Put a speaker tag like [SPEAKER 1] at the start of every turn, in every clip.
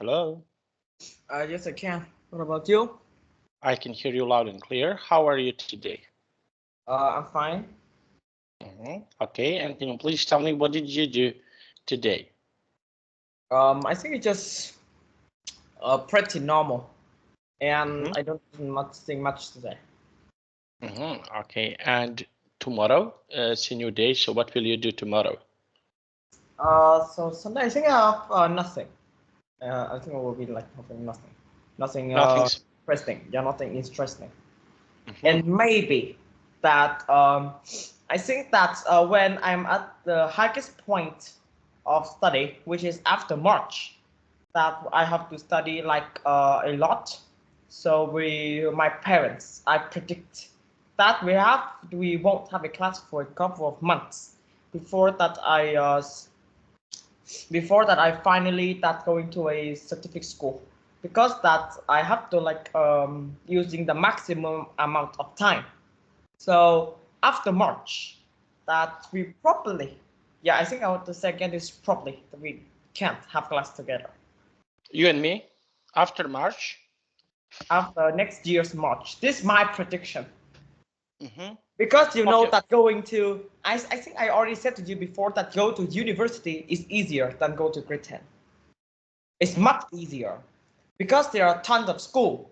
[SPEAKER 1] Hello.
[SPEAKER 2] Yes, I can. What about you?
[SPEAKER 1] I can hear you loud and clear. How are you today?
[SPEAKER 2] I'm fine.
[SPEAKER 1] Okay, and can you please tell me what did you do today?
[SPEAKER 2] I think it's just pretty normal, and
[SPEAKER 1] Mm-hmm.
[SPEAKER 2] I don't think much today.
[SPEAKER 1] Okay, and tomorrow it's a new day, so what will you do tomorrow?
[SPEAKER 2] So Sunday I think I have nothing. I think I will be like having nothing
[SPEAKER 1] Nothing's.
[SPEAKER 2] interesting. Yeah, nothing interesting.
[SPEAKER 1] Mm-hmm.
[SPEAKER 2] And maybe that I think that when I'm at the highest point of study, which is after March, that I have to study like a lot. So my parents, I predict that we won't have a class for a couple of months before that I finally that going to a certificate school, because that I have to like using the maximum amount of time. So after March, that we probably, yeah, I think I want to say again is probably that we can't have class together
[SPEAKER 1] You and me, after March?
[SPEAKER 2] after next year's March. This is my prediction.
[SPEAKER 1] Mm-hmm.
[SPEAKER 2] Because you know
[SPEAKER 1] Okay.
[SPEAKER 2] that going to, I think I already said to you before that go to university is easier than go to grade 10. It's
[SPEAKER 1] Mm-hmm.
[SPEAKER 2] much easier because there are tons of school.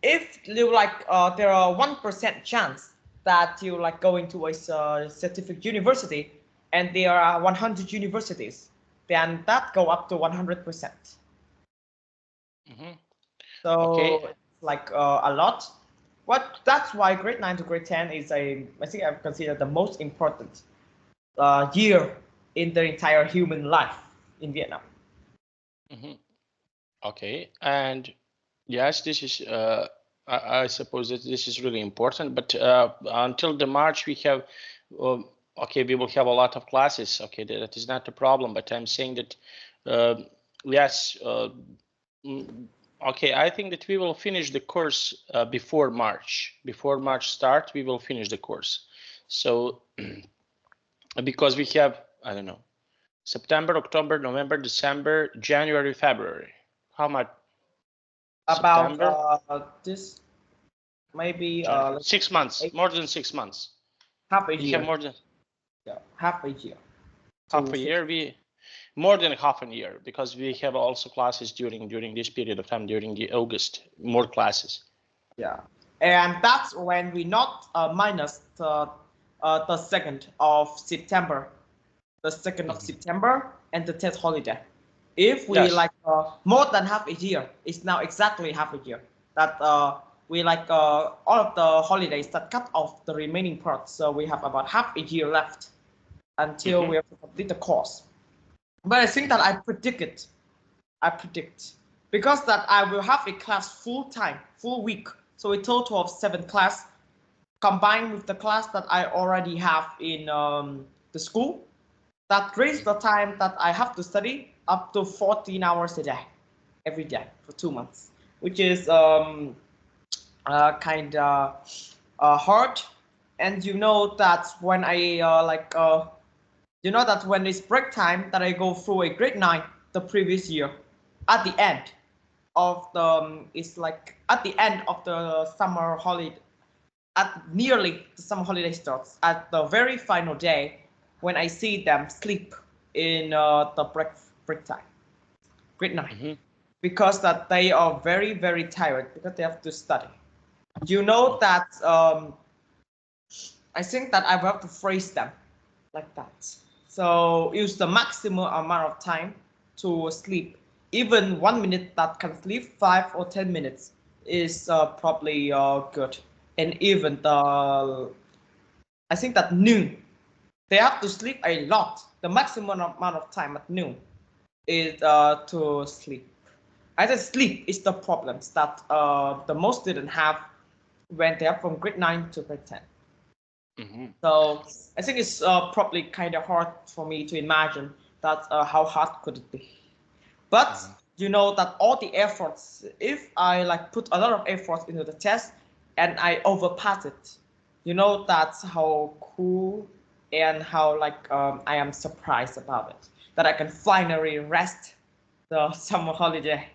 [SPEAKER 2] If you like, there are 1% chance that you like going to a certificate university, and there are 100 universities, then that go up to 100%.
[SPEAKER 1] Mm-hmm. Okay.
[SPEAKER 2] So it's like a lot. What That's why grade 9 to grade 10 is I think I consider the most important year in the entire human life in Vietnam.
[SPEAKER 1] Mm-hmm. Okay, and yes, this is. I suppose that this is really important, but until the March we have. Uh, okay, we will have a lot of classes. Okay, that is not a problem. But I'm saying that, uh, yes. Mm, okay, I think that we will finish the course before March. Before March start, we will finish the course. So because we have, I don't know, September, October, November, December, January, February. How much?
[SPEAKER 2] About
[SPEAKER 1] September,
[SPEAKER 2] this maybe
[SPEAKER 1] January,
[SPEAKER 2] like
[SPEAKER 1] 6 months,
[SPEAKER 2] eight,
[SPEAKER 1] more than 6 months.
[SPEAKER 2] half a
[SPEAKER 1] We have
[SPEAKER 2] year,
[SPEAKER 1] more than
[SPEAKER 2] yeah, half a year
[SPEAKER 1] half
[SPEAKER 2] to
[SPEAKER 1] a year. We more than half a year because we have also classes during this period of time during the August. More classes.
[SPEAKER 2] yeah, and that's when we not minus the 2nd of September, the 2nd of
[SPEAKER 1] Mhm.
[SPEAKER 2] September and the 10th holiday. If we
[SPEAKER 1] Yes.
[SPEAKER 2] like more than half a year, it's now exactly half a year that we like all of the holidays that cut off the remaining parts. So we have about half a year left until
[SPEAKER 1] Mm-hmm.
[SPEAKER 2] we have to complete the course. But I think that
[SPEAKER 1] Mm-hmm.
[SPEAKER 2] I predict because that I will have a class full time, full week. So a total of 7 class combined with the class that I already have in the school, that raised the time that I have to study up to 14 hours a day, every day for 2 months, which is kind of hard. And you know that when I you know that when it's break time, that I go through a grade 9 the previous year, at the end of the it's like at the end of the summer holiday, at nearly the summer holiday starts, at the very final day, when I see them sleep in the break time, grade 9,
[SPEAKER 1] Mm-hmm.
[SPEAKER 2] because that they are very tired because they have to study. You know
[SPEAKER 1] Mm-hmm.
[SPEAKER 2] that I think that I will have to phrase them like that. So use the maximum amount of time to sleep. Even 1 minute that can sleep 5 or 10 minutes is probably good. And even I think that noon, they have to sleep a lot. The maximum amount of time at noon is to sleep. I think sleep is the problems that the most students have when they are from grade 9 to grade 10.
[SPEAKER 1] Mm-hmm.
[SPEAKER 2] So I think it's probably kind of hard for me to imagine that how hard could it be. But
[SPEAKER 1] Mm-hmm.
[SPEAKER 2] you know that all the efforts, if I like put a lot of efforts into the test and I overpass it, you know that's how cool and how like I am surprised about it, that I can finally rest the summer holiday.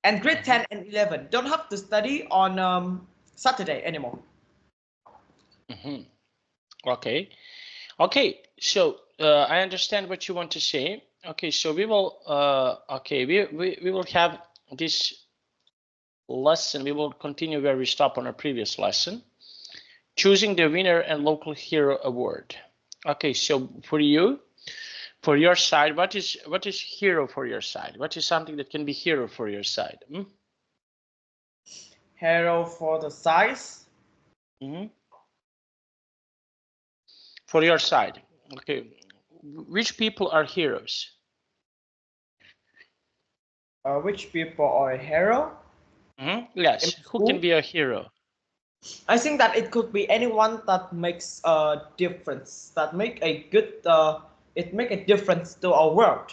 [SPEAKER 2] And grade 10 and 11 don't have to study on Saturday anymore.
[SPEAKER 1] Okay. Okay. So I understand what you want to say. Okay. So we will. Okay. We will have this lesson. We will continue where we stopped on our previous lesson. Choosing the winner and local hero award. Okay. So for you, for your side, what is hero for your side? What is something that can be hero for your side?
[SPEAKER 2] Hero for the size.
[SPEAKER 1] For your side, okay. Which people are heroes?
[SPEAKER 2] Which people are a hero?
[SPEAKER 1] Yes. Who can be a hero?
[SPEAKER 2] I think that it could be anyone that makes a difference, that make a good, it make a difference to our world.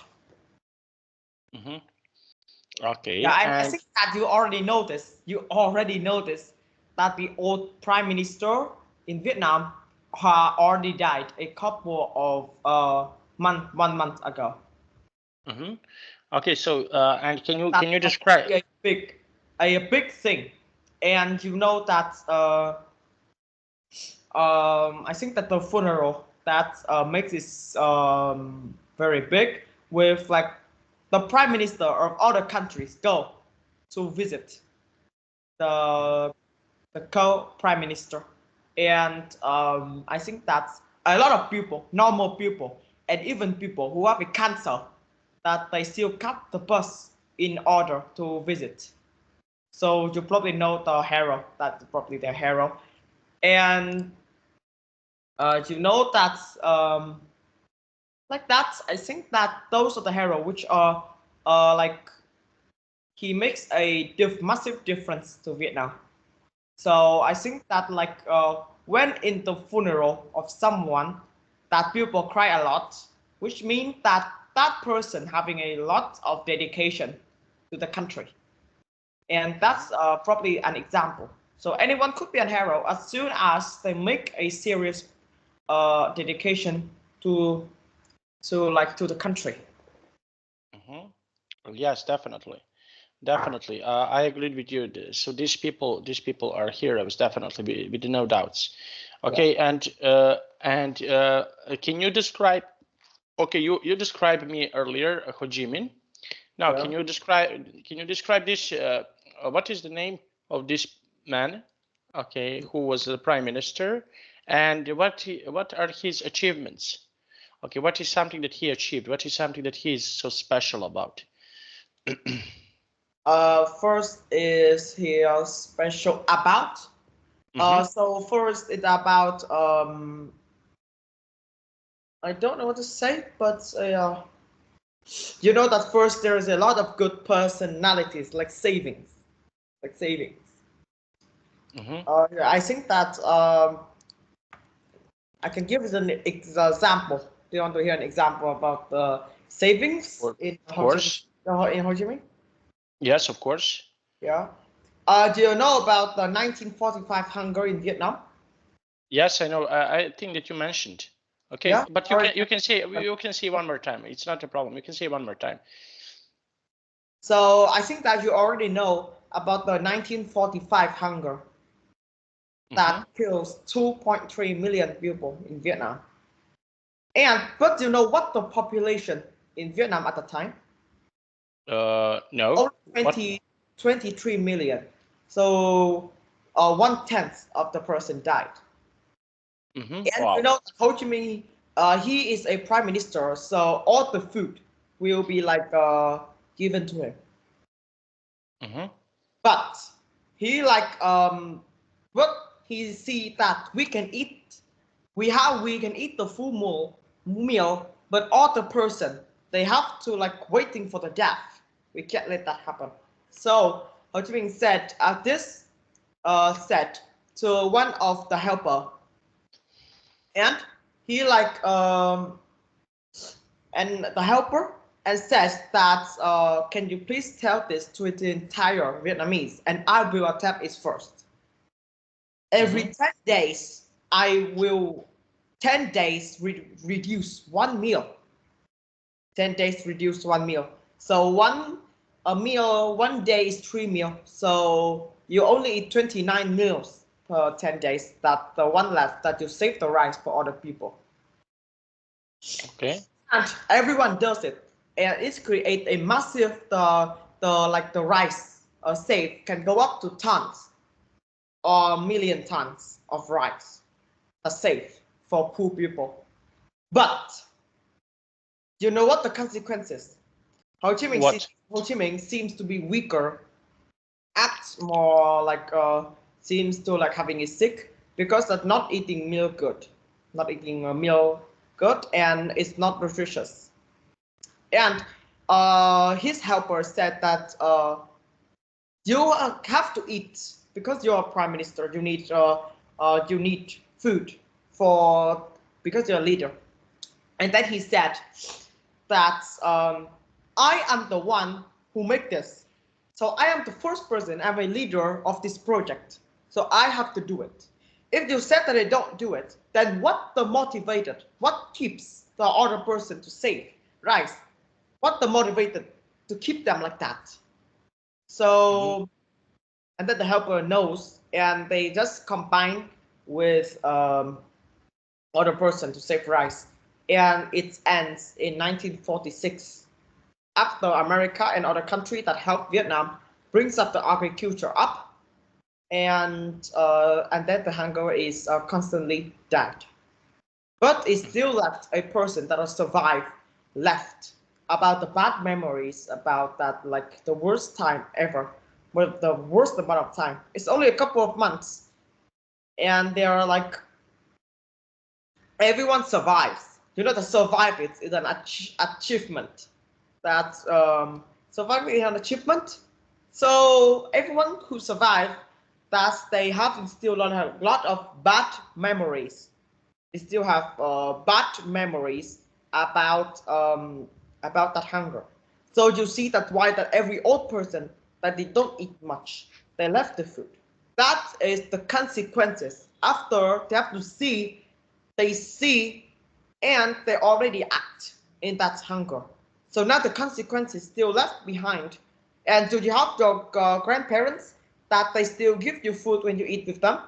[SPEAKER 1] Okay.
[SPEAKER 2] Yeah, I
[SPEAKER 1] And
[SPEAKER 2] think that you already know this. You already know this, that the old prime minister in Vietnam already died a couple of 1 month ago.
[SPEAKER 1] Okay, so and can you
[SPEAKER 2] That's
[SPEAKER 1] describe?
[SPEAKER 2] a big thing, and you know that I think that the funeral that makes this very big, with like the prime minister of other countries go to visit the co-prime minister, and I think that's a lot of people, normal people, and even people who have a cancer, that they still cut the bus in order to visit. So you probably know the hero. That's probably the hero, and you know that like that. I think that those are the hero which are like he makes a massive difference to Vietnam. So I think that like when in the funeral of someone, that people cry a lot, which means that that person having a lot of dedication to the country, and that's probably an example. So anyone could be a hero as soon as they make a serious dedication to the country.
[SPEAKER 1] Yes, definitely. Definitely, I agreed with you. So these people are heroes, definitely, with no doubts. Okay, yeah. And can you describe? Okay, you described me earlier, Ho Chi Minh. Now,
[SPEAKER 2] Yeah.
[SPEAKER 1] can you describe this? What is the name of this man? Okay, who was the prime minister, and what are his achievements? Okay, what is something that he achieved? What is something that he is so special about?
[SPEAKER 2] First is here special about. So first it's about I don't know what to say, but you know that first there is a lot of good personalities like savings. I think that I can give you an example. Do you want to hear an example about the savings in
[SPEAKER 1] Of course.
[SPEAKER 2] In Ho Chi Minh?
[SPEAKER 1] Yes, of course.
[SPEAKER 2] Yeah. Do you know about the 1945 hunger in Vietnam?
[SPEAKER 1] Yes, I know. I think that you mentioned. Okay,
[SPEAKER 2] Yeah.
[SPEAKER 1] but you can say one more time. It's not a problem. You can say one more time.
[SPEAKER 2] So I think that you already know about the 1945 hunger that kills 2.3 million people in Vietnam. But do you know what the population in Vietnam at the time?
[SPEAKER 1] No.
[SPEAKER 2] Only 23 million. So 1/10 of the person died. And
[SPEAKER 1] Wow.
[SPEAKER 2] you know, Ho Chi Minh, he is a prime minister, so all the food will be like given to him. But he like but he see that we can eat, we can eat the full meal, but other person they have to like waiting for the death. We can't let that happen. So Ho Chi Minh said this said to one of the helper, and he like and the helper and says that can you please tell this to the entire Vietnamese, and I will attempt it first. Every 10 days, I will 10 days reduce one meal. 10 days reduce one meal. So one day is 3 meals. So you only eat 29 meals per 10 days. That the one left that you save the rice for other people.
[SPEAKER 1] Okay.
[SPEAKER 2] And everyone does it, and it creates a massive the rice save can go up to tons or million tons of rice safe for poor people. But you know what the consequences?
[SPEAKER 1] What?
[SPEAKER 2] Ho Chi Minh seems to be weaker, acts more like seems to like having a sick because of not eating meal good, not eating a meal good, and it's not nutritious. And his helper said that you have to eat because you're a prime minister. You need food for because you're a leader. And then he said that I am the one who make this. So I am the first person. I'm a leader of this project. So I have to do it. If you said that I don't do it, then what keeps the other person to save rice? What the motivated to keep them like that? So, and then the helper knows, and they just combine with other person to save rice. And it ends in 1946 after America and other countries that helped Vietnam brings up the agriculture up, and then the hunger is constantly dead. But it still left a person that has survived left about the bad memories about that, like the worst time ever, with the worst amount of time. It's only a couple of months, and they are like everyone survives. You know, the survive it is an achievement. That surviving is an achievement. So everyone who survived, that they have still a lot of bad memories. They still have bad memories about that hunger. So you see that why that every old person that they don't eat much, they left the food. That is the consequences after they have to see, they see, and they already act in that hunger. So now the consequences still left behind. And do you have your grandparents that they still give you food when you eat with them,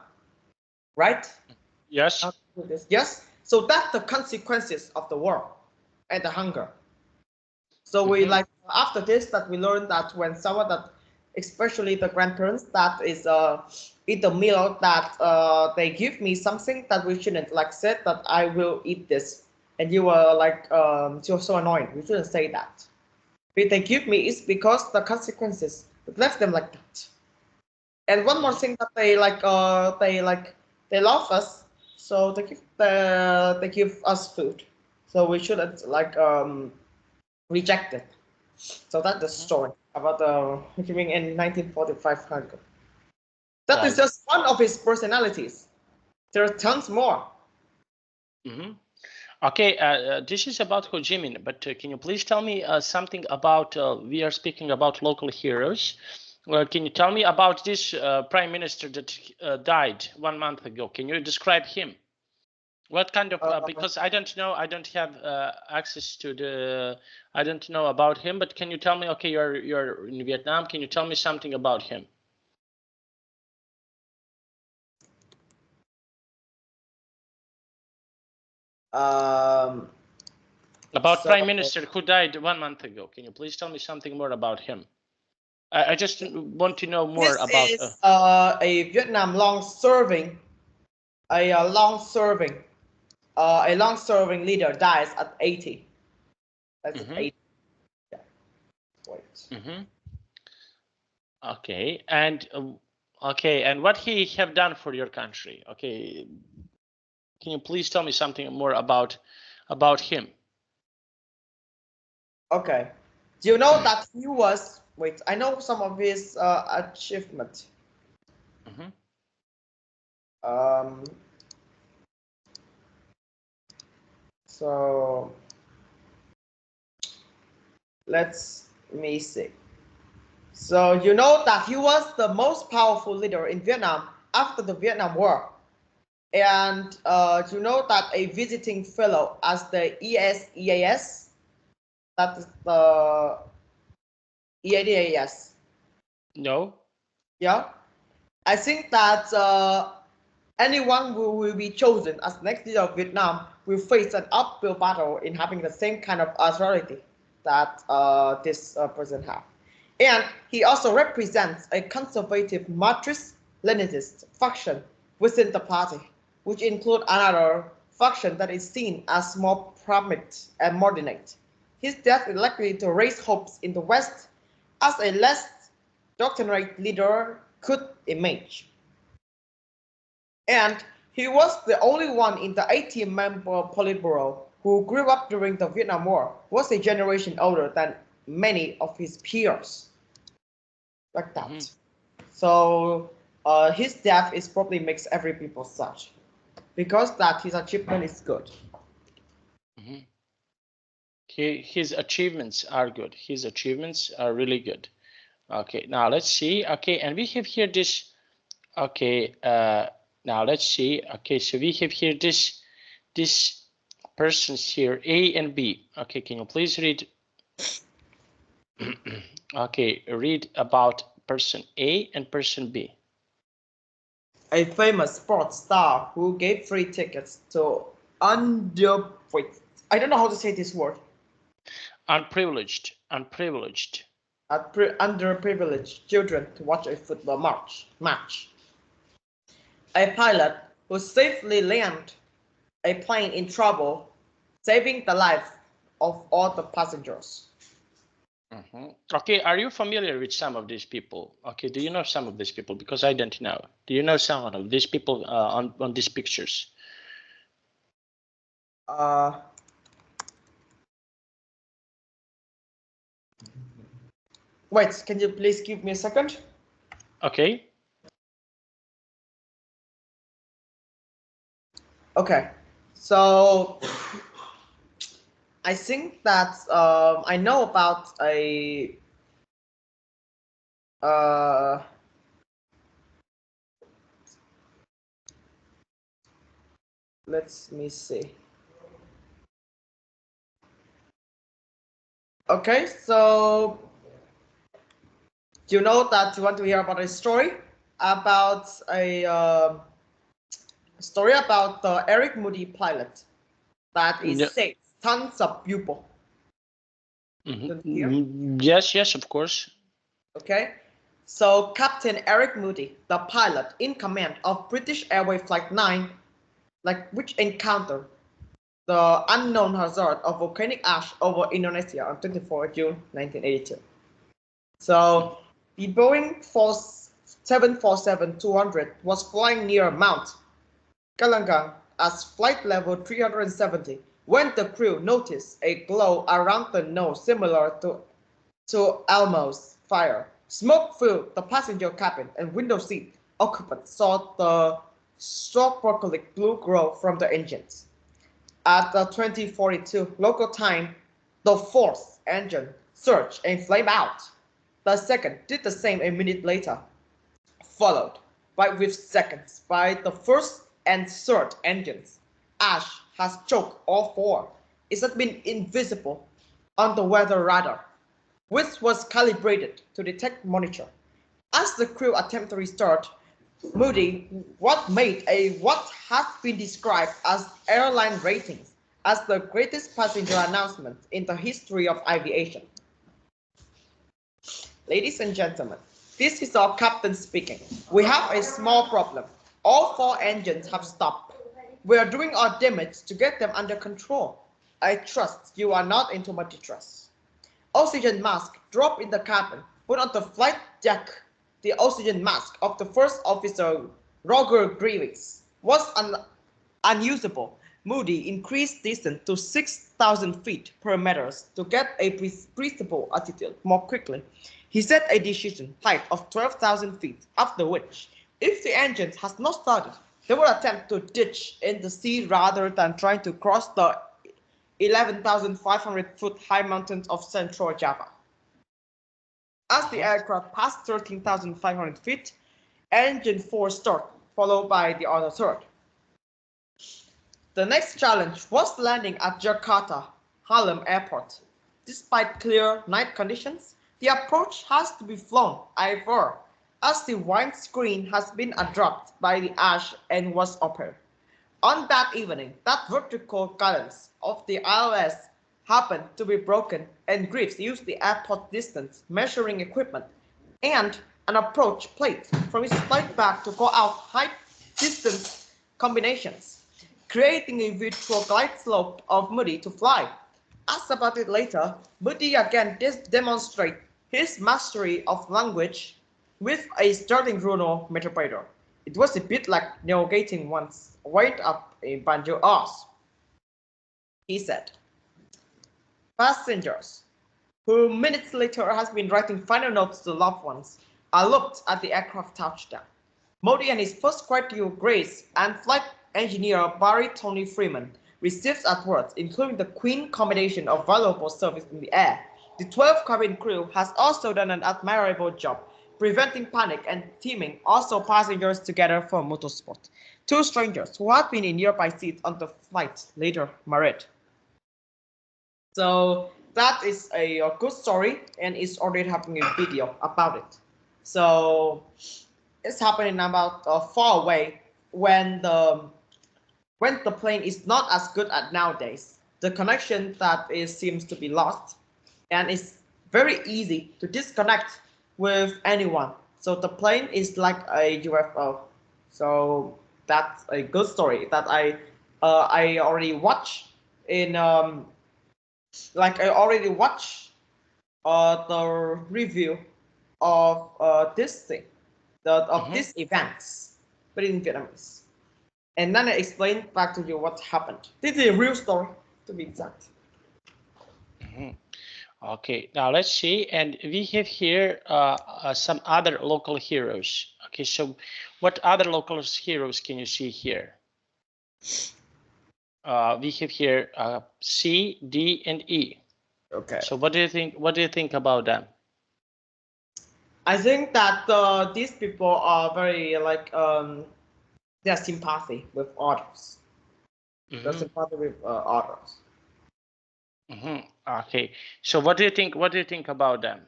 [SPEAKER 2] right?
[SPEAKER 1] Yes.
[SPEAKER 2] Yes. So that's the consequences of the war and the hunger. So we like after this that we learned that when someone that, especially the grandparents, that is eat a meal that they give me something that we shouldn't like said that I will eat this, and you were like you're so annoying. You shouldn't say that. If they give me is because the consequences that left them like that. And one more thing that they love us, so they give us food, so we shouldn't like reject it. So that's the story about the giving in 1945 hunger. That is
[SPEAKER 1] Right.
[SPEAKER 2] just one of his personalities. There are tons more.
[SPEAKER 1] Okay, this is about Ho Chi Minh, but can you please tell me something about, we are speaking about local heroes. Can you tell me about this prime minister that died 1 month ago? Can you describe him? What kind of, because I don't know, I don't have access to the, I don't know about him, but can you tell me, okay, you're in Vietnam, can you tell me something about him? About prime minister who died 1 month ago. Can you please tell me something more about him? I just want to know more about.
[SPEAKER 2] This is a Vietnam long-serving, a long-serving leader dies at 80. That's 80. Yeah. Wait.
[SPEAKER 1] Okay, and okay, and what he have done for your country? Okay, can you please tell me something more about him?
[SPEAKER 2] Okay. Do you know that he was? Wait, I know some of his achievement. So let's me see. So you know that he was the most powerful leader in Vietnam after the Vietnam War. And you know that a visiting fellow as the ESEAS, that is the EADA, yes.
[SPEAKER 1] No.
[SPEAKER 2] Yeah. I think that anyone who will be chosen as next leader of Vietnam will face an uphill battle in having the same kind of authority that this person has. And he also represents a conservative Marxist-Leninist faction within the party, which include another faction that is seen as more pragmatic and moderate. His death is likely to raise hopes in the West as a less doctrinary leader could emerge. And he was the only one in the 18-member Politburo who grew up during the Vietnam War, was a generation older than many of his peers. Like that.
[SPEAKER 1] Mm-hmm.
[SPEAKER 2] So his death is probably makes every people sad because that his achievement is good.
[SPEAKER 1] Mm-hmm. His achievements are good. His achievements are really good. Okay, now let's see. Okay, and we have here this. Okay, now let's see. Okay, so we have here this persons here, A and B. Okay, can you please read? Okay, read about person A and person B.
[SPEAKER 2] A famous sports star who gave free tickets to underprivileged. I don't know how to say this word.
[SPEAKER 1] Unprivileged.
[SPEAKER 2] Underprivileged children to watch a football match. A pilot who safely landed a plane in trouble, saving the life of all the passengers.
[SPEAKER 1] Mm-hmm. Okay, are you familiar with some of these people? Okay, do you know some of these people? Because I don't know. Do you know some of these people on these pictures?
[SPEAKER 2] Wait, can you please give me a second?
[SPEAKER 1] Okay.
[SPEAKER 2] Okay, so I think that I know about a let me see. Okay, so do you know that you want to hear about a story about a story about the Eric Moody pilot that is
[SPEAKER 1] No.
[SPEAKER 2] saved tons of people.
[SPEAKER 1] Mm-hmm. Yes, of course.
[SPEAKER 2] Okay, so Captain Eric Moody, the pilot in command of British Airways Flight 9, which encountered the unknown hazard of volcanic ash over Indonesia on 24 June 1982. So the Boeing 747-200 was flying near Mount Kalangang at flight level 370 when the crew noticed a glow around the nose similar to Elmo's fire. Smoke filled the passenger cabin and window seat occupants saw the sparkling blue glow from the engines. At 2042 local time, the fourth engine surged and flamed out. The second did the same a minute later, followed with seconds by the first and third engines. Ash has choked all four. It has been invisible on the weather radar, which was calibrated to detect monitor. As the crew attempted to restart, Moody made what has been described as airline ratings as the greatest passenger announcement in the history of aviation. Ladies and gentlemen, this is our captain speaking. We have a small problem. All four engines have stopped. We are doing our damage to get them under control. I trust you are not into my distress. Oxygen mask dropped in the cabin, put on the flight deck. The oxygen mask of the first officer, Roger Grievous, was unusable. Moody increased distance to 6,000 feet per meter to get a breathable altitude more quickly. He set a decision height of 12,000 feet, after which, if the engine has not started, they will attempt to ditch in the sea rather than trying to cross the 11,500 foot high mountains of central Java. As the aircraft passed 13,500 feet, engine 4 started, followed by the other third. The next challenge was landing at Jakarta Halim Airport. Despite clear night conditions, The approach has to be flown, however, as the windscreen has been absorbed by the ash and was open. On that evening, that vertical guidance of the ILS happened to be broken, and Greaves used the airport distance measuring equipment and an approach plate from his flight bag to go out high distance combinations, creating a virtual glide slope of Moody to fly. Asked about it later, Moody again demonstrates his mastery of language with a Sterling Bruno interpreter. It was a bit like navigating one's way up a banjo arse. He said, passengers, who minutes later has been writing final notes to loved ones, I looked at the aircraft touchdown. Modi and his first crew, Grace, and flight engineer Barry Tony Freeman received awards, including the Queen combination of valuable service in the air. The 12 cabin crew has also done an admirable job preventing panic and teaming also passengers together for motorsport. Two strangers who had been in nearby seats on the flight later married. So that is a good story, and it's already happening a video about it. So it's happening about far away when the plane is not as good as nowadays. The connection that seems to be lost, and it's very easy to disconnect with anyone. So the plane is like a UFO. So that's a good story that I already watched in like I already watched the review of this thing, of these events, but in Vietnamese. And then I explain back to you what happened. This is a real story, to be exact.
[SPEAKER 1] Okay, now let's see, and we have here some other local heroes. Okay, so what other local heroes can you see here? We have here C, D, and E.
[SPEAKER 2] Okay.
[SPEAKER 1] So what do you think? What do you think about them?
[SPEAKER 2] I think that these people are very like they are sympathy with others. They're sympathy with others.
[SPEAKER 1] Okay, so what do you think? What do you think about them?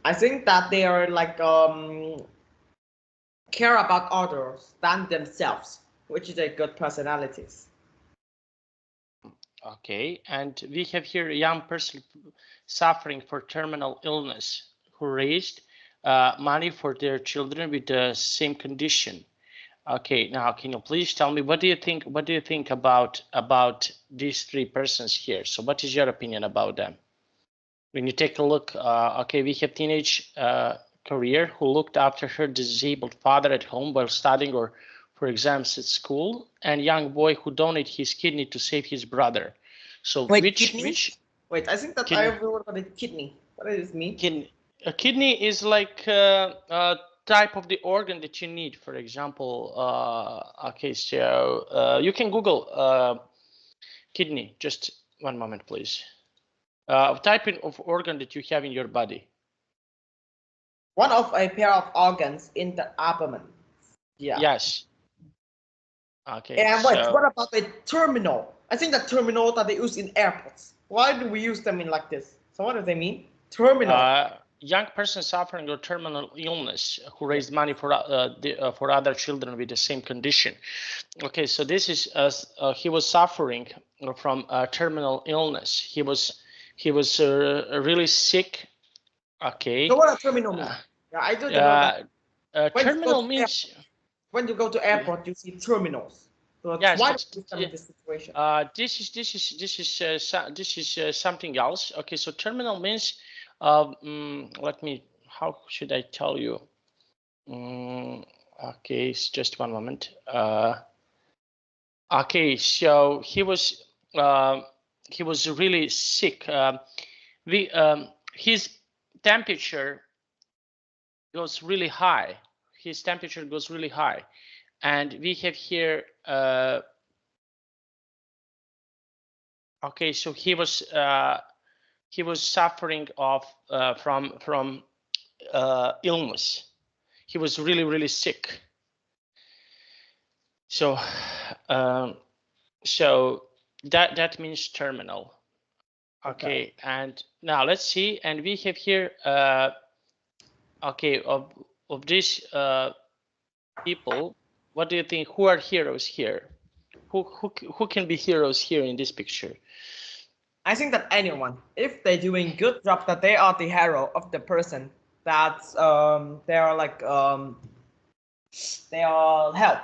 [SPEAKER 2] I think that they are like care about others than themselves, which is a good personalities.
[SPEAKER 1] Okay, and we have here a young person suffering for terminal illness who raised money for their children with the same condition. Okay, now can you please tell me what do you think? What do you think about these three persons here? So, what is your opinion about them? When you take a look, okay, we have teenage career who looked after her disabled father at home while studying or for exams at school, and young boy who donated his kidney to save his brother. So
[SPEAKER 2] Wait,
[SPEAKER 1] which
[SPEAKER 2] kidney?
[SPEAKER 1] which?
[SPEAKER 2] Wait, I think that
[SPEAKER 1] kidney,
[SPEAKER 2] I know about the kidney. What does this mean?
[SPEAKER 1] A kidney is like a type of the organ that you need. For example, okay, so you can Google kidney. Just one moment, please. Type of organ that you have in your body.
[SPEAKER 2] One of a pair of organs in the abdomen. Yeah.
[SPEAKER 1] Yes. Okay.
[SPEAKER 2] And wait, what about the terminal? I think the terminal that they use in airports. Why do we use them in like this? So what do they mean? Terminal.
[SPEAKER 1] Young person suffering a terminal illness who raised money for other children with the same condition. Okay, so this is he was suffering from terminal illness. He was really sick. Okay.
[SPEAKER 2] So what does terminal mean? Yeah, I don't know that.
[SPEAKER 1] Terminal means
[SPEAKER 2] when you go to airport, you see terminals. So
[SPEAKER 1] yes,
[SPEAKER 2] why in this situation?
[SPEAKER 1] This is something else. Okay, so terminal means let me. How should I tell you? Okay, it's just one moment. Okay, so he was really sick. His temperature goes really high. His temperature goes really high, and we have here. Okay, so he was suffering of from illness. He was really sick. So so that means terminal. Okay, and now let's see, and we have here, okay, of these people, what do you think? Who are heroes here? Who can be heroes here in this picture?
[SPEAKER 2] I think that anyone, if they're doing good job, that they are the hero of the person. That they are like they are help.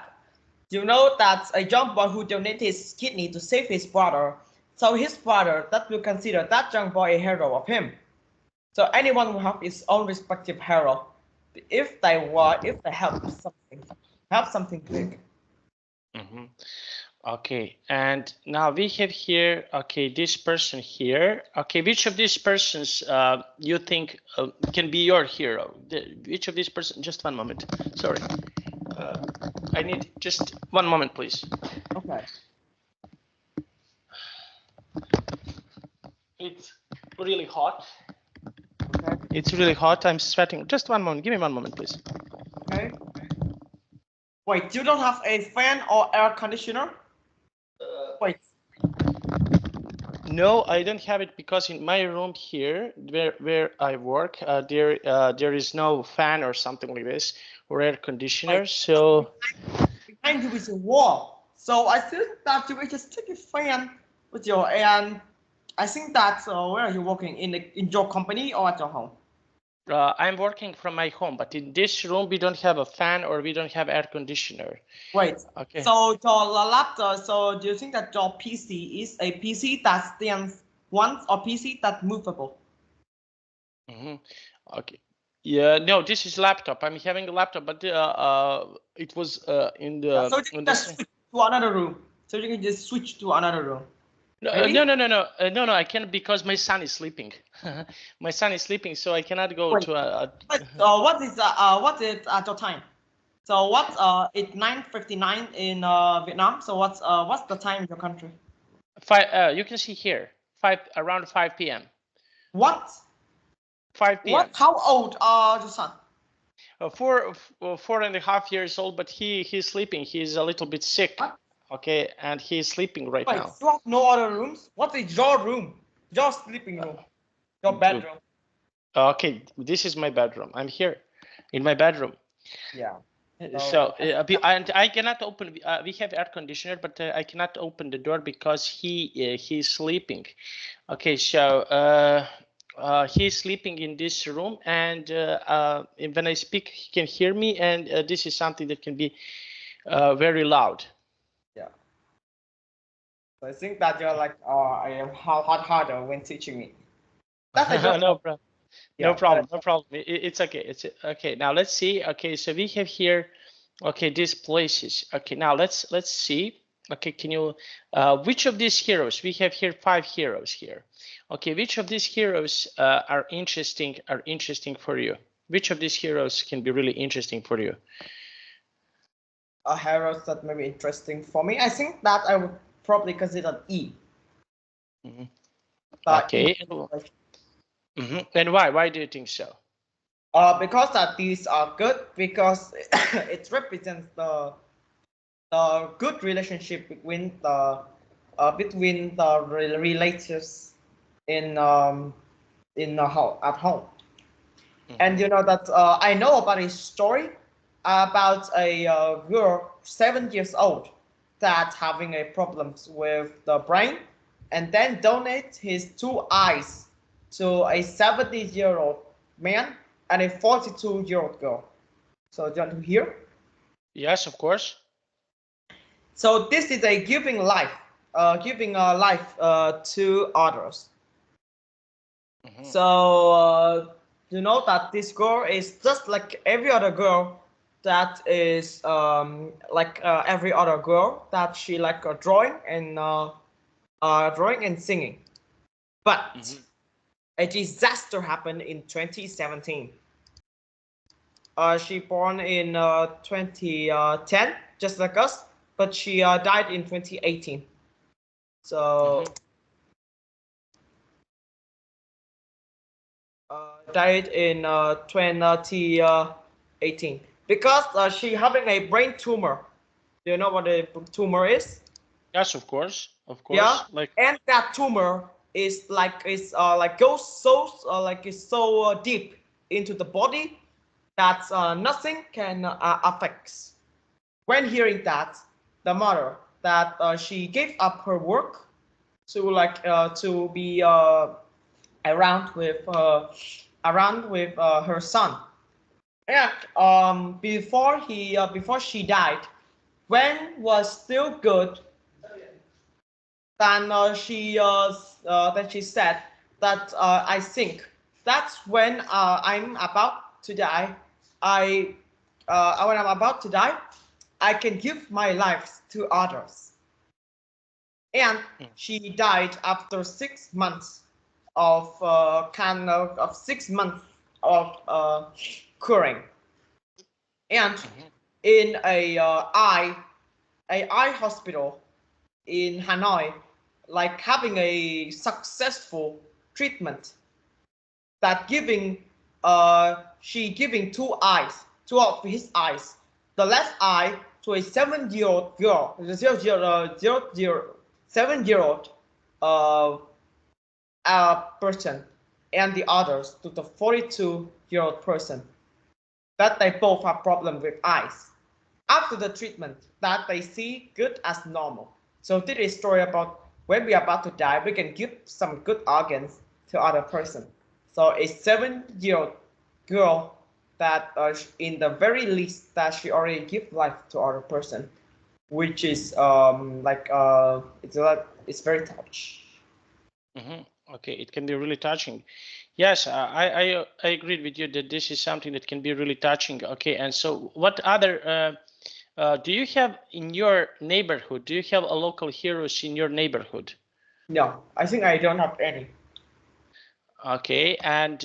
[SPEAKER 2] You know that a young boy who donated his kidney to save his brother, so his brother that will consider that young boy a hero of him. So anyone will have his own respective hero if they help something big.
[SPEAKER 1] Okay, and now we have here, okay, this person here. Okay, which of these persons you think can be your hero? Which of these persons? Just one moment. Sorry. I need just one moment, please.
[SPEAKER 2] Okay.
[SPEAKER 1] It's really hot.
[SPEAKER 2] Okay.
[SPEAKER 1] It's really hot. I'm sweating. Just one moment. Give me one moment, please.
[SPEAKER 2] Okay. Wait, you don't have a fan or air conditioner? Wait.
[SPEAKER 1] No, I don't have it because in my room here, where I work, there is no fan or something like this or air conditioner.
[SPEAKER 2] Wait.
[SPEAKER 1] So
[SPEAKER 2] Behind you is a wall. So I think that you will just take a fan with your and I think that where are you working in your company or at your home?
[SPEAKER 1] I'm working from my home, but in this room we don't have a fan or we don't have air conditioner.
[SPEAKER 2] Wait.
[SPEAKER 1] Okay.
[SPEAKER 2] So your laptop. So do you think that your PC is a PC that stands once or PC that movable?
[SPEAKER 1] Okay. Yeah. No, this is laptop. I'm having a laptop, but it was in the.
[SPEAKER 2] So you can just switch to another room. So you can just switch to another room.
[SPEAKER 1] No, no, I can't because my son is sleeping. My son is sleeping, so I cannot go
[SPEAKER 2] Wait.
[SPEAKER 1] to a.
[SPEAKER 2] What is at your time? So what's it's 9:59 in Vietnam. So what's the time in your country?
[SPEAKER 1] You can see here, around 5 p.m.
[SPEAKER 2] What?
[SPEAKER 1] 5 p.m.
[SPEAKER 2] What? How old are your son?
[SPEAKER 1] 4.5 years old, but he's sleeping. He's a little bit sick.
[SPEAKER 2] What?
[SPEAKER 1] Okay, and he's sleeping right
[SPEAKER 2] Wait,
[SPEAKER 1] now.
[SPEAKER 2] you have no other rooms? What is your room? Your sleeping room? Your bedroom?
[SPEAKER 1] Okay, this is my bedroom. I'm here in my bedroom.
[SPEAKER 2] Yeah.
[SPEAKER 1] So and I cannot open. We have air conditioner, but I cannot open the door because he's sleeping. Okay, so he's sleeping in this room, and when I speak, he can hear me, and this is something that can be very loud.
[SPEAKER 2] Yeah. So I think that you're like, I am harder when teaching me. That's a good.
[SPEAKER 1] No problem.
[SPEAKER 2] Yeah,
[SPEAKER 1] No problem. No problem. It's okay. It's okay. Now let's see. Okay, so we have here. Okay, these places. Okay, now let's see. Okay, can you? Which of these heroes? We have here 5 heroes here. Okay, which of these heroes are interesting? Are interesting for you? Which of these heroes can be really interesting for you?
[SPEAKER 2] Heroes that may be interesting for me. I think that I would probably consider E.
[SPEAKER 1] Okay. And why? Why do you think so?
[SPEAKER 2] Because that these are good because it represents the good relationship between the relatives in at home. And you know that I know about a story about a girl 7 years old that's having a problems with the brain, and then donate his 2 eyes to a 70-year-old man and a 42-year-old girl. So do you want to hear?
[SPEAKER 1] Yes, of course.
[SPEAKER 2] So this is a giving life to others. So you know that this girl is just like every other girl that is like every other girl that she like drawing and singing. But a disaster happened in 2017. She born in 2010, just like us, but she died in 2018. So died in 2018 because she having a brain tumor. Do you know what a tumor is?
[SPEAKER 1] Yes, of course. Of course.
[SPEAKER 2] Yeah,
[SPEAKER 1] Like.
[SPEAKER 2] and that tumor is like goes so deep into the body that nothing can affect. When hearing that, the mother that she gave up her work to be around with her son. And before she died, when was still good, then she said that I think that's when I'm about to die. When I'm about to die, I can give my life to others. And she died after 6 months of 6 months of curing. And in a eye hospital in Hanoi, like having a successful treatment, that she giving two of his eyes, the left eye to a 7-year-old girl, 7-year-old person, and the others to the 42-year-old person, that they both have problem with eyes. After the treatment, that they see good as normal. So this is a story about when we are about to die, we can give some good organs to other person. So a 7-year-old girl that in the very least that she already give life to other person, which is it's very touch.
[SPEAKER 1] Okay, it can be really touching. Yes, I agreed with you that this is something that can be really touching. Okay, and so what other do you have in your neighborhood? Do you have a local heroes in your neighborhood?
[SPEAKER 2] No, I think I don't have any.
[SPEAKER 1] Okay, and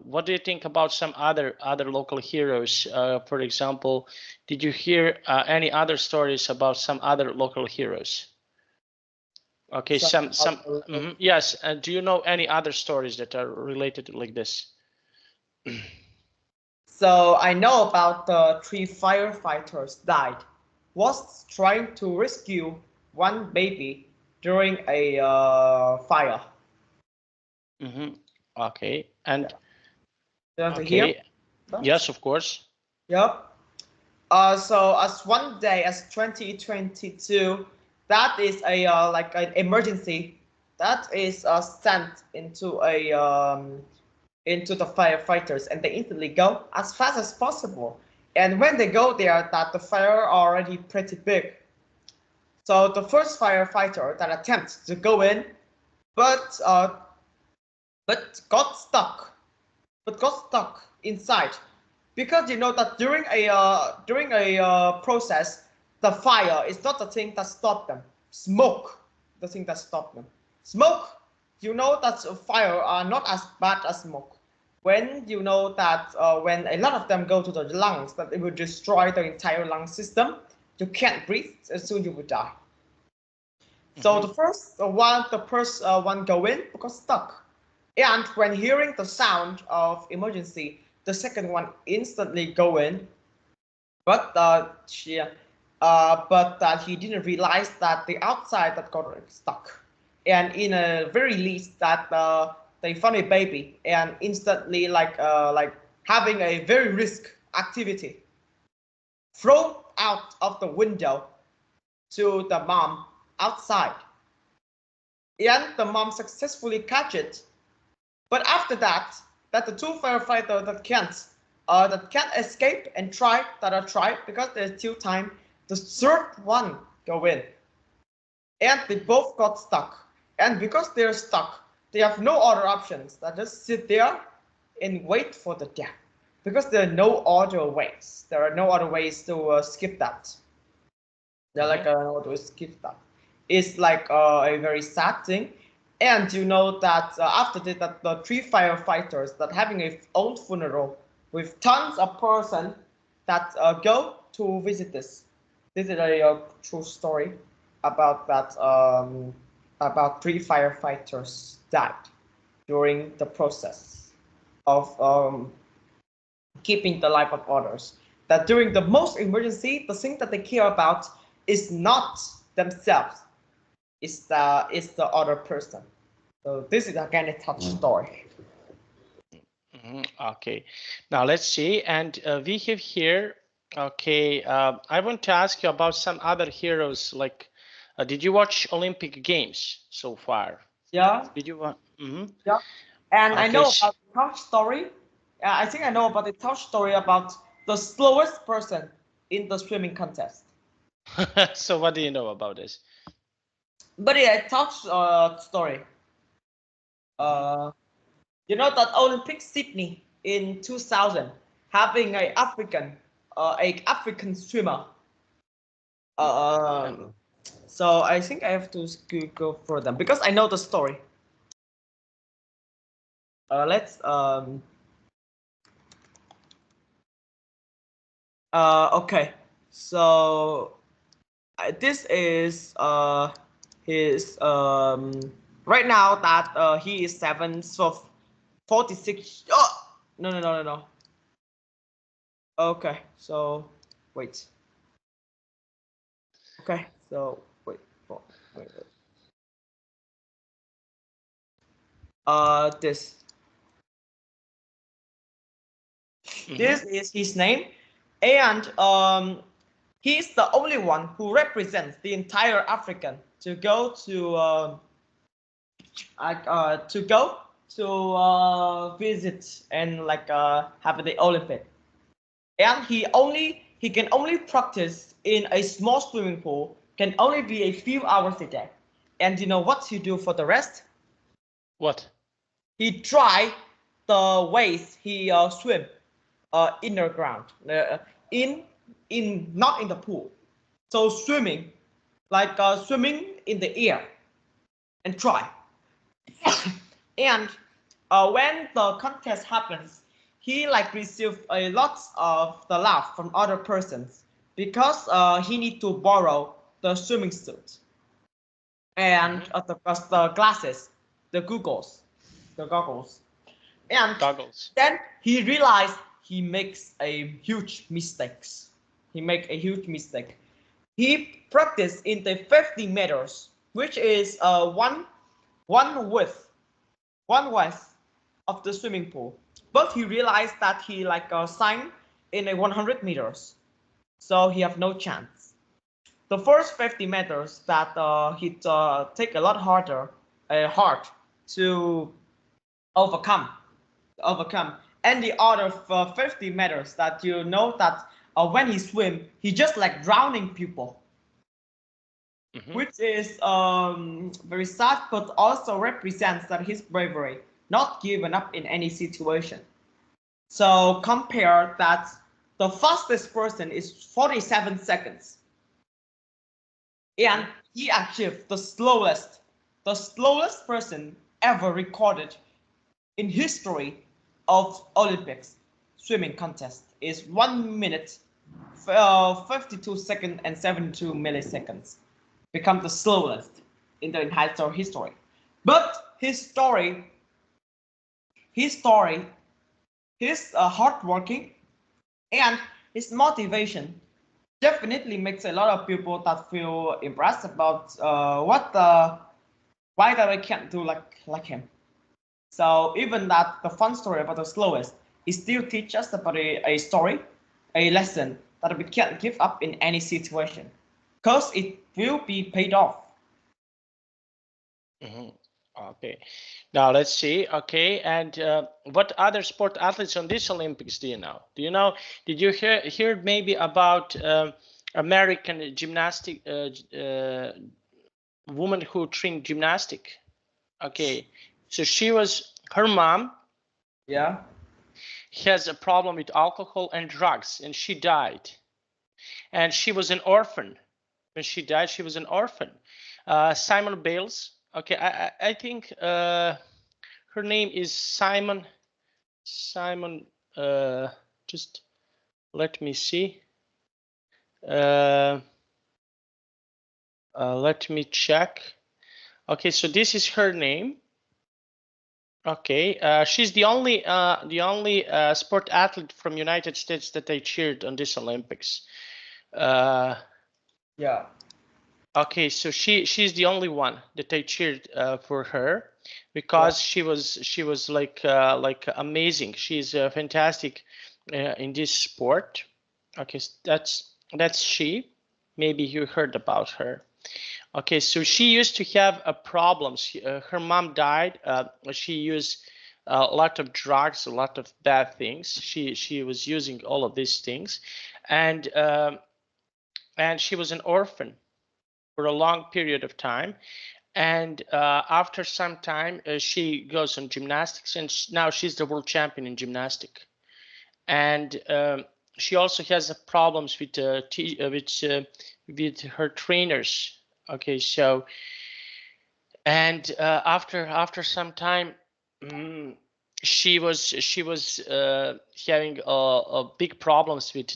[SPEAKER 1] what do you think about some other local heroes? For example, did you hear any other stories about some other local heroes? Okay, yes. And do you know any other stories that are related like this?
[SPEAKER 2] So I know about the 3 firefighters died whilst trying to rescue one baby during a fire.
[SPEAKER 1] Okay, and
[SPEAKER 2] you want to hear?
[SPEAKER 1] Yes, of course.
[SPEAKER 2] Yep. So as one day as 2022, that is a like an emergency that is sent into the firefighters, and they instantly go as fast as possible. And when they go there, that the fire already pretty big. So the first firefighter that attempts to go in, but got stuck, inside, because you know that during a process, the fire is not the thing that stopped them. Smoke, the thing that stopped them. Smoke, you know that fire are not as bad as smoke. When you know that when a lot of them go to the lungs, that it will destroy the entire lung system. You can't breathe, and soon you will die. So the first one go in because stuck. And when hearing the sound of emergency, the second one instantly go in, but he didn't realize that the outside that got stuck, and in a very least that they found a baby, and instantly like having a very risk activity, thrown out of the window to the mom outside, and the mom successfully catch it. But after that the two firefighters that can't escape and try because there's still time, the third one go in, and they both got stuck. And because they're stuck, they have no other options. They just sit there and wait for the death, because there are no other ways. There are no other ways to skip that. They're like to skip that. It's like a very sad thing. And you know that after that, the 3 firefighters that having a own funeral with tons of person that go to visit this. This is a true story about that. About 3 firefighters died during the process of keeping the life of others. That during the most emergency, the thing that they care about is not themselves, it's the other person. So this is again a tough story.
[SPEAKER 1] Okay, now let's see, and we have here. Okay, I want to ask you about some other heroes. Like, did you watch Olympic Games so far?
[SPEAKER 2] Yeah.
[SPEAKER 1] Did you want?
[SPEAKER 2] Yeah. And I
[SPEAKER 1] Okay.
[SPEAKER 2] know about the tough story. I think I know about the tough story about the slowest person in the swimming contest.
[SPEAKER 1] So what do you know about this?
[SPEAKER 2] But yeah, a tough story. You know that Olympic Sydney in 2000 having a African swimmer. So I think I have to go for them because I know the story. Let's okay. So this is his right now that he is 46. Oh no. Okay, so wait. Okay, so wait. Oh, wait. This. This is his name, and he's the only one who represents the entire African to go to visit and like have the Olympic. And he can only practice in a small swimming pool, can only be a few hours a day. And you know what he do for the rest?
[SPEAKER 1] What?
[SPEAKER 2] He try the ways he swim inner ground in not in the pool. So swimming like swimming in the air and try. And when the contest happens, he like received a lot of the laugh from other persons because he need to borrow the swimming suit and the glasses, the goggles. And
[SPEAKER 1] Goggles.
[SPEAKER 2] then he realized he makes a huge mistakes. He make a huge mistake. He practiced in the 50 meters, which is one width one width of the swimming pool. But he realized that he like signed in a 100 meters, so he have no chance. The first 50 meters that he take a lot hard to overcome, and the other 50 meters that you know that when he swim, he just like drowning people, which is very sad, but also represents that his bravery, not giving up in any situation. So compare that the fastest person is 47 seconds, and he achieved the slowest person ever recorded in history of Olympics swimming contest is 1 minute, 52 seconds and 72 milliseconds. Become the slowest in the entire history. But his story, his hardworking and his motivation definitely makes a lot of people that feel impressed about why that I can't do like him. So even that the fun story about the slowest, it still teaches us about a story, a lesson that we can't give up in any situation, because it will be paid off.
[SPEAKER 1] Okay, now let's see. Okay, and what other sport athletes on this Olympics do you know? Do you know? Did you hear maybe about American gymnastic woman who trained gymnastic? Okay, so her mom.
[SPEAKER 2] Yeah.
[SPEAKER 1] Has a problem with alcohol and drugs, and she died. And she was an orphan. When she died, she was an orphan. Simon Bales. Okay, I think her name is Simon. Just let me see. Let me check. Okay, so this is her name. Okay, she's the only sport athlete from United States that I cheered on this Olympics.
[SPEAKER 2] Yeah.
[SPEAKER 1] Okay, so she's the only one that I cheered for her. because she was like amazing. She's fantastic in this sport. Okay, that's she. Maybe you heard about her. Okay, so she used to have a problem. Her mom died. She used a lot of drugs, a lot of bad things. She was using all of these things, and she was an orphan for a long period of time. And after some time, she goes on gymnastics, and now she's the world champion in gymnastics. And she also has problems with with her trainers. Okay, so and after some time, she was having big problems with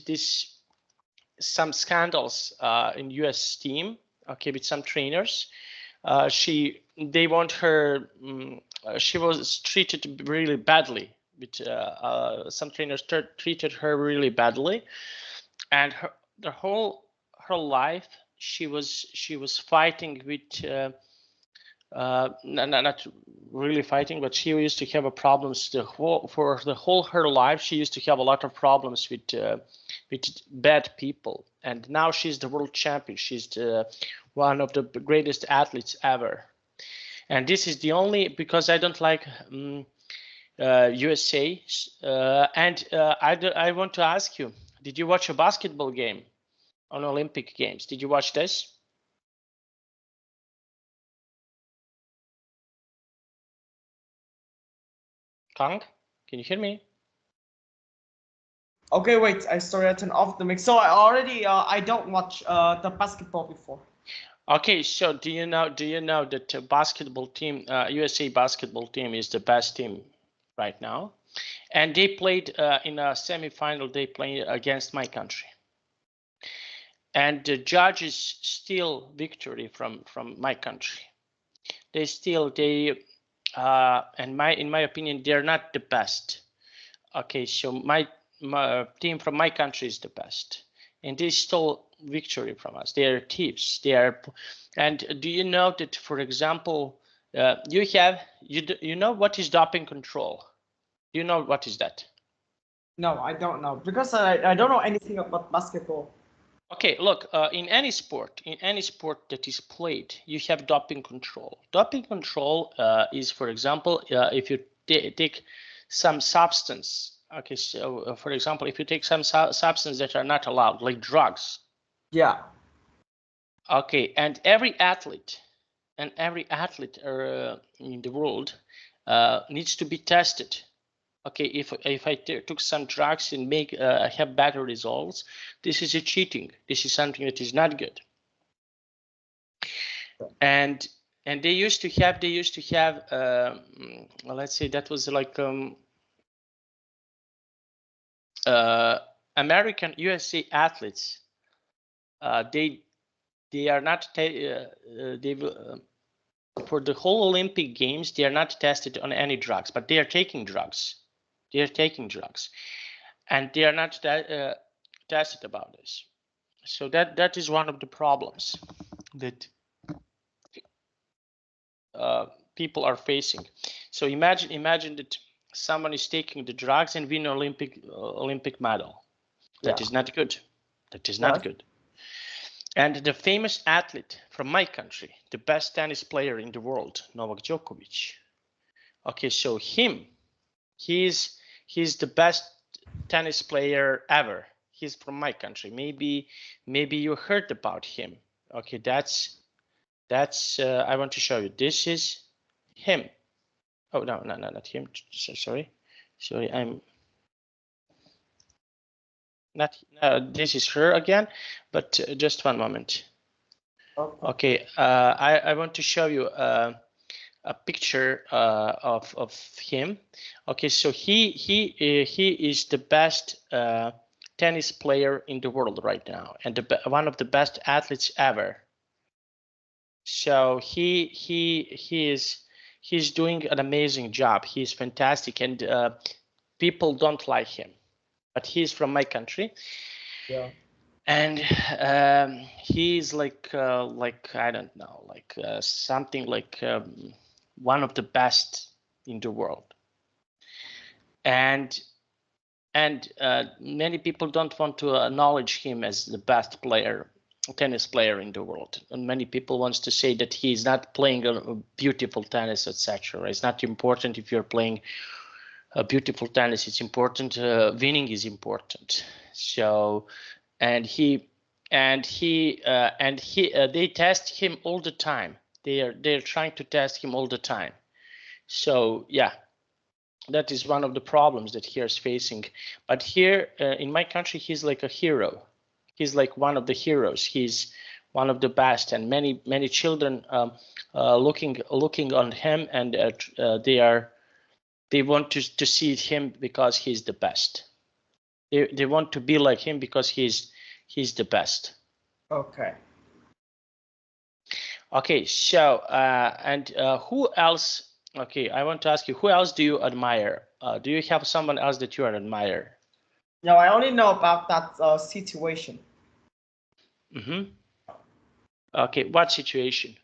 [SPEAKER 1] some scandals in U.S. team. Okay, with some trainers. They want her. She was treated really badly. With some trainers treated her really badly, and her life she was fighting with. Not really fighting, but she used to have a problems for the whole her life. She used to have a lot of problems with bad people, and now she's the world champion. She's one of the greatest athletes ever. And this is the only, because I don't like USA. I want to ask you: did you watch a basketball game on Olympic Games? Did you watch this? Khang, can you hear me?
[SPEAKER 2] Okay, wait. I started to turn off the mic. So I don't watch the basketball before.
[SPEAKER 1] Okay, so do you know that basketball team, USA basketball team, is the best team right now, and they played in a semifinal. They played against my country, and the judges still victory from my country. In my opinion, they're not the best. Okay, so my team from my country is the best, and they stole victory from us. They are thieves. And do you know that, for example, you know what is doping control? Do you know what is that?
[SPEAKER 2] No, I don't know, because I don't know anything about basketball.
[SPEAKER 1] Okay, look, in any sport that is played, you have doping control. Doping control is, for example, if you take some substance. Okay, so for example, if you take some substance that are not allowed, like drugs.
[SPEAKER 2] Yeah.
[SPEAKER 1] Okay, and every athlete in the world needs to be tested. Okay, if I took some drugs and have better results, this is a cheating. This is something that is not good. And they used to have well, let's say that was like American USA athletes. They are not for the whole Olympic Games. They are not tested on any drugs, but they are taking drugs. They are taking drugs, and they are not tested about this. So that is one of the problems that people are facing. So imagine that someone is taking the drugs and win Olympic medal. That is not good. That is not good. And the famous athlete from my country, the best tennis player in the world, Novak Djokovic. Okay, so he's the best tennis player ever. He's from my country. Maybe you heard about him. Okay, that's I want to show you. This is him. Oh no, not him. Sorry, I'm not. This is her again, but just one moment. Okay, I want to show you a picture of him. Okay, so he is the best tennis player in the world right now, and one of the best athletes ever. So he's doing an amazing job. He's fantastic, and people don't like him, but he's from my country.
[SPEAKER 2] Yeah.
[SPEAKER 1] And he's like I don't know, like something like one of the best in the world. And many people don't want to acknowledge him as the best tennis player in the world. And many people wants to say that he's not playing a beautiful tennis, etc. It's not important if you're playing a beautiful tennis. It's important. Winning is important. So, they test him all the time. They're trying to test him all the time. So yeah, that is one of the problems that he is facing. But here in my country, he's like a hero. He's like one of the heroes. He's one of the best, and many children looking on him, and they want to see him because he's the best. They want to be like him because he's the best.
[SPEAKER 2] Okay.
[SPEAKER 1] Okay. So who else? Okay, I want to ask you, who else do you admire? Do you have someone else that you admire?
[SPEAKER 2] No, I only know about that situation.
[SPEAKER 1] Okay, what situation?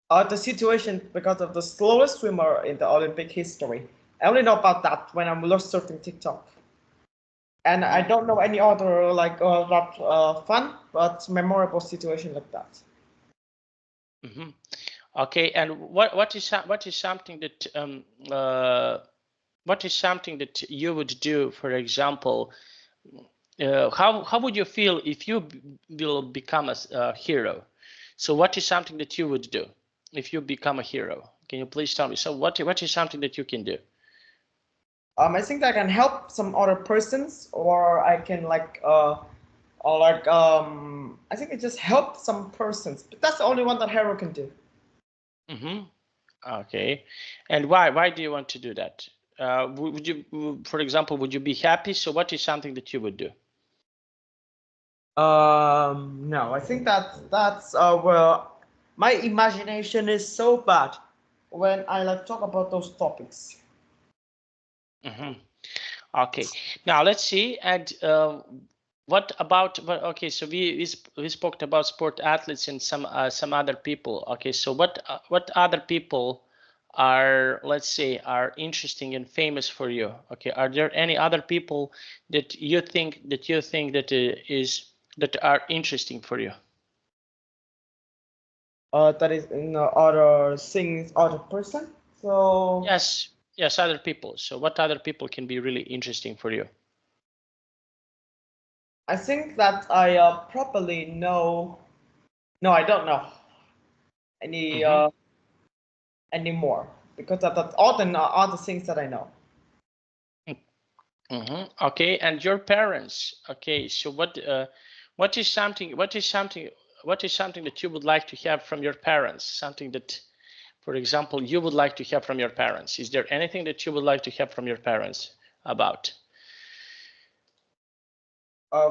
[SPEAKER 2] The situation because of the slowest swimmer in the Olympic history. I only know about that when I'm surfing TikTok. And I don't know any other like that fun but memorable situation like that.
[SPEAKER 1] Okay, and what is something that you would do? For example, how would you feel if you will become a hero? So what is something that you would do if you become a hero? Can you please tell me? So what is something that you can do?
[SPEAKER 2] I think I can help some other persons, or I can I think it just help some persons. But that's the only one that hero can do.
[SPEAKER 1] Okay, and why do you want to do that? Would you, for example, would you be happy? So what is something that you would do?
[SPEAKER 2] No, I think that's well, my imagination is so bad when I talk about those topics.
[SPEAKER 1] Okay, now let's see. And what about? Okay, so we spoke about sport athletes and some other people. Okay, so what other people are, let's say, are interesting and famous for you? Okay, are there any other people that you think that are interesting for you?
[SPEAKER 2] That is in other things, other person. So
[SPEAKER 1] yes, other people. So what other people can be really interesting for you?
[SPEAKER 2] I think that I probably know. No, I don't know any anymore because that's all the things that I know.
[SPEAKER 1] Okay, and your parents. Okay, so what is something that you would like to have from your parents? Something that, for example, you would like to have from your parents. Is there anything that you would like to have from your parents about?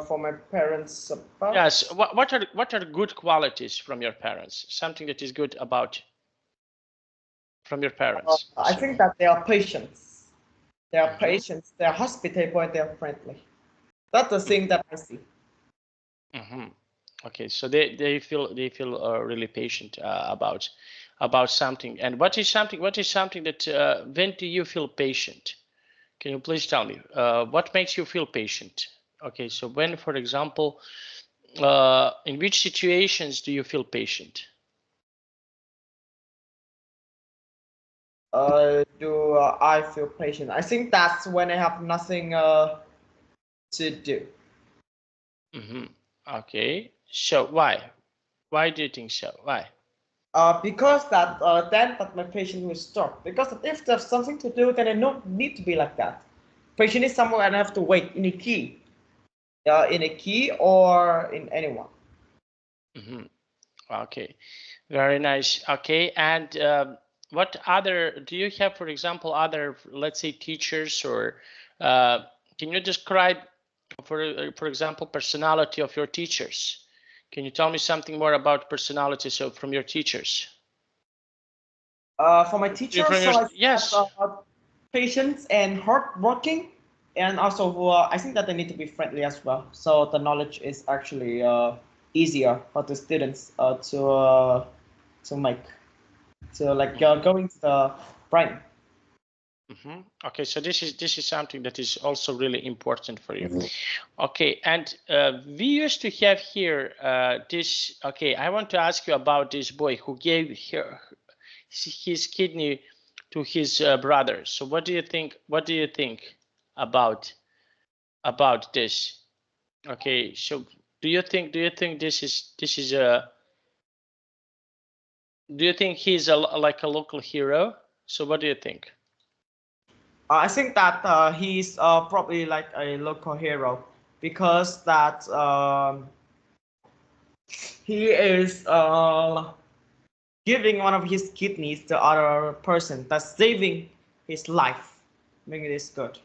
[SPEAKER 2] For my parents about?
[SPEAKER 1] Yes. What are good qualities from your parents? Something that is good about from your parents.
[SPEAKER 2] I think that they are patient. They are patient. They are hospitable and they are friendly. That's the thing that I see.
[SPEAKER 1] Okay, so they feel really patient about something. And what is something that when do you feel patient? Can you please tell me what makes you feel patient? Okay, so when, for example, in which situations do you feel patient?
[SPEAKER 2] Do I feel patient? I think that's when I have nothing to do.
[SPEAKER 1] Okay, so why? Why do you think so? Why?
[SPEAKER 2] Because then my patience will stop. Because if there's something to do, then I don't need to be like that. Patience is somewhere I don't have to wait in a key, or in anyone.
[SPEAKER 1] Okay, very nice. Okay, and what other do you have, for example, other, let's say, teachers, or can you describe, for example, personality of your teachers? Can you tell me something more about personality from your teachers?
[SPEAKER 2] For my teachers,
[SPEAKER 1] yes,
[SPEAKER 2] patience and hardworking, and also I think that they need to be friendly as well. So the knowledge is actually easier for the students to make. So like going to the brain.
[SPEAKER 1] Okay, so this is something that is also really important for you. Okay, and we used to have here this. Okay, I want to ask you about this boy who gave his kidney to his brother. So what do you think? What do you think about this? Okay, so do you think this is a do you think he's like a local hero? So what do you think?
[SPEAKER 2] I think that he's probably like a local hero because that he is giving one of his kidneys to other person that's saving his life, making this good.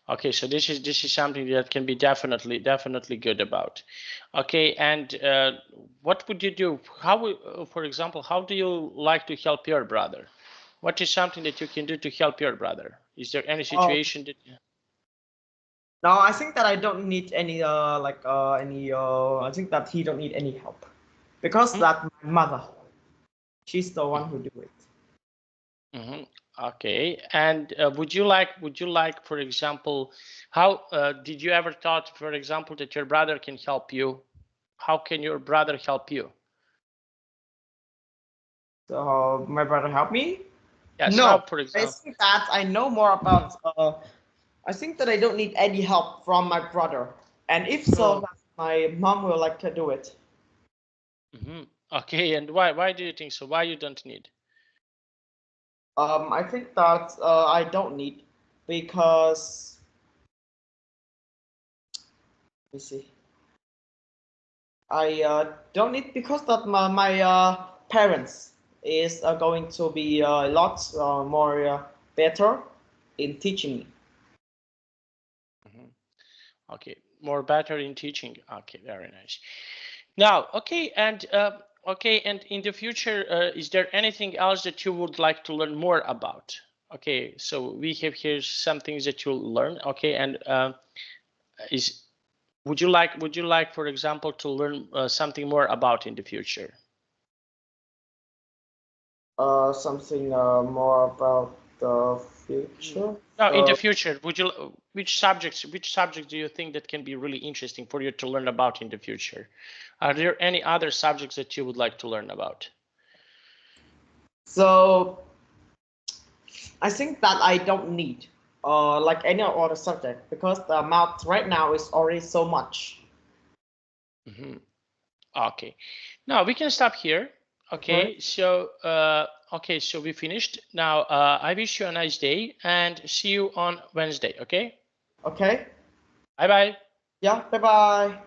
[SPEAKER 1] Okay, so this is something that can be definitely good about. Okay, and what would you do? How, for example, how do you like to help your brother? What is something that you can do to help your brother? Is there any situation that?
[SPEAKER 2] No, I think that I don't need any I think that he don't need any help because that my mother, she's the one who do it.
[SPEAKER 1] Okay, and would you like, for example, how did you ever thought, for example, that your brother can help you? How can your brother help you?
[SPEAKER 2] So my brother help me?
[SPEAKER 1] Yes.
[SPEAKER 2] No,
[SPEAKER 1] How, for
[SPEAKER 2] I
[SPEAKER 1] example?
[SPEAKER 2] think that I know more about. I think that I don't need any help from my brother, and if so, that my mom will like to do it.
[SPEAKER 1] Okay, and why do you think so? Why you don't need?
[SPEAKER 2] I think that I don't need because let me see. I don't need because that my parents is going to be a lot more better in teaching me.
[SPEAKER 1] Okay, more better in teaching. Okay, very nice. Now, okay, and in the future, is there anything else that you would like to learn more about? Okay, so we have here some things that you'll learn. Okay, and would you like, for example, to learn something more about in the future?
[SPEAKER 2] Something more about the future.
[SPEAKER 1] Now, in the future, which subjects do you think that can be really interesting for you to learn about in the future? Are there any other subjects that you would like to learn about?
[SPEAKER 2] So I think that I don't need like any other subject because the amount right now is already so much.
[SPEAKER 1] Okay, now we can stop here. Okay, so so we finished. Now I wish you a nice day and see you on Wednesday. Okay.
[SPEAKER 2] Okay.
[SPEAKER 1] Bye bye.
[SPEAKER 2] Yeah. Bye bye.